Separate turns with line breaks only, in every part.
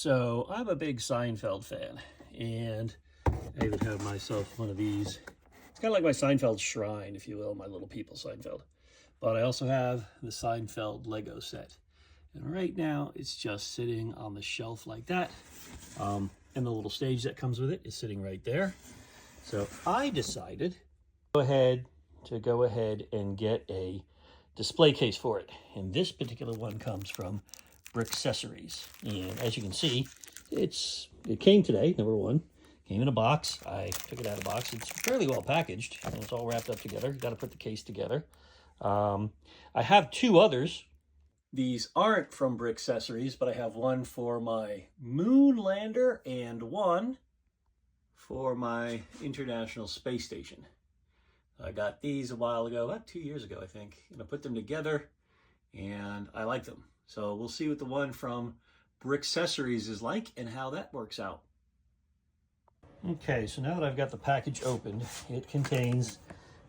So I'm a big Seinfeld fan, and I even have myself one of these. It's kind of like my Seinfeld shrine, if you will, my little people Seinfeld. But I also have the Seinfeld Lego set. And right now it's just sitting on the shelf like that. And the little stage that comes with it is sitting right there. So I decided to go ahead and get a display case for it. And this particular one comes from Brickcessories. And as you can see, it came today, number one. Came in a box. I took it out of the box. It's fairly well packaged, and it's all wrapped up together. You've got to put the case together. I have two others. These aren't from Brickcessories, but I have one for my moon lander and one for my International Space Station. I got these a while ago, about 2 years ago, I think. And I put them together, and I like them. So we'll see what the one from Brickcessories is like and how that works out. Okay, so now that I've got the package opened, it contains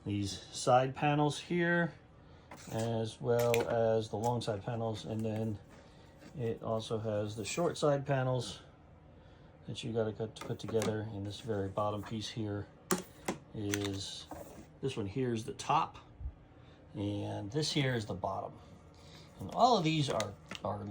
these side panels here, as well as the long side panels, and then it also has the short side panels that you got to put together. And this very bottom piece here is, this one here is the top, and this here is the bottom. And all of these are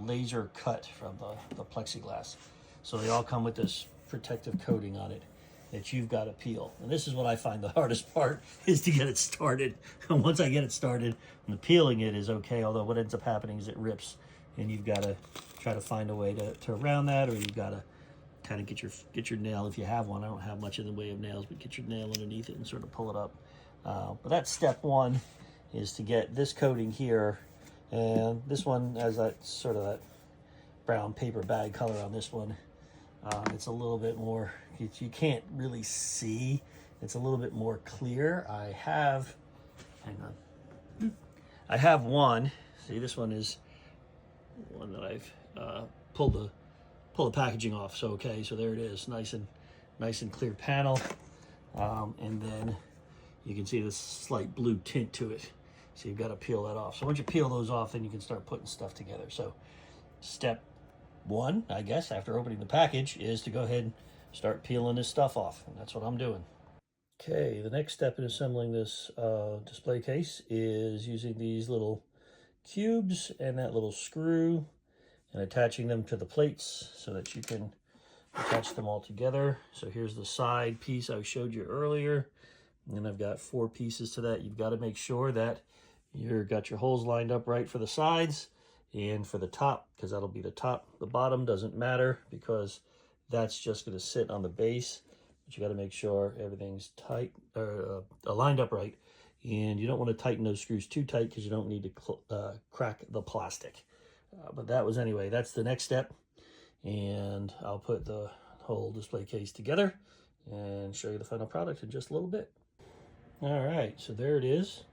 laser cut from the plexiglass. So they all come with this protective coating on it that you've got to peel. And this is what I find the hardest part, is to get it started. And once I get it started, and the peeling it is okay, although what ends up happening is it rips, and you've got to try to find a way to round that, or you've got to kind of get your nail, if you have one. I don't have much in the way of nails, but get your nail underneath it and sort of pull it up. But that's step one, is to get this coating here. And this one has that sort of that brown paper bag color on this one. It's a little bit more, you can't really see. It's a little bit more clear. I have one. See, this one is one that I've pulled the packaging off. So okay, so there it is, nice and clear panel. And then you can see this slight blue tint to it. So you've got to peel that off. So once you peel those off, then you can start putting stuff together. So step one, I guess, after opening the package, is to go ahead and start peeling this stuff off. And that's what I'm doing. Okay, the next step in assembling this display case is using these little cubes and that little screw and attaching them to the plates so that you can attach them all together. So here's the side piece I showed you earlier. And I've got 4 pieces to that. You've got to make sure that you've got your holes lined up right for the sides and for the top, because that'll be the top. The bottom doesn't matter because that's just going to sit on the base. But you got to make sure everything's tight, or lined up right. And you don't want to tighten those screws too tight because you don't need to crack the plastic. But that's the next step. And I'll put the whole display case together and show you the final product in just a little bit. All right, so there it is.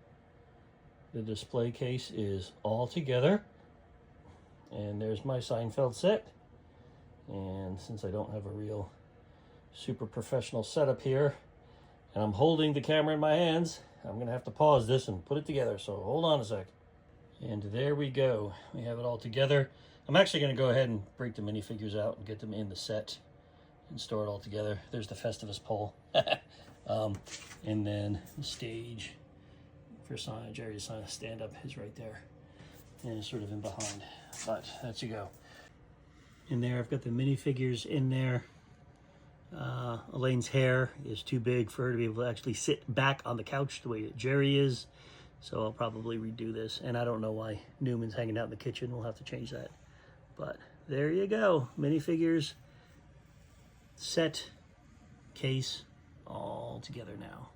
The display case is all together. And there's my Seinfeld set. And since I don't have a real super professional setup here, and I'm holding the camera in my hands, I'm gonna have to pause this and put it together. So hold on a sec. And there we go. We have it all together. I'm actually gonna go ahead and break the minifigures out and get them in the set and store it all together. There's the Festivus pole. And then the stage for Jerry's stand-up is right there, and it's sort of in behind, but that's you go. In there, I've got the minifigures in there. Elaine's hair is too big for her to be able to actually sit back on the couch the way that Jerry is, so I'll probably redo this. And I don't know why Newman's hanging out in the kitchen. We'll have to change that. But there you go. Minifigures, set, case, all together now.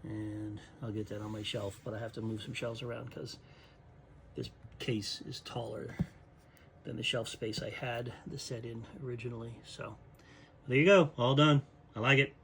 And I'll get that on my shelf, but I have to move some shelves around because this case is taller than the shelf space I had the set in originally. So there you go, all done. I like it.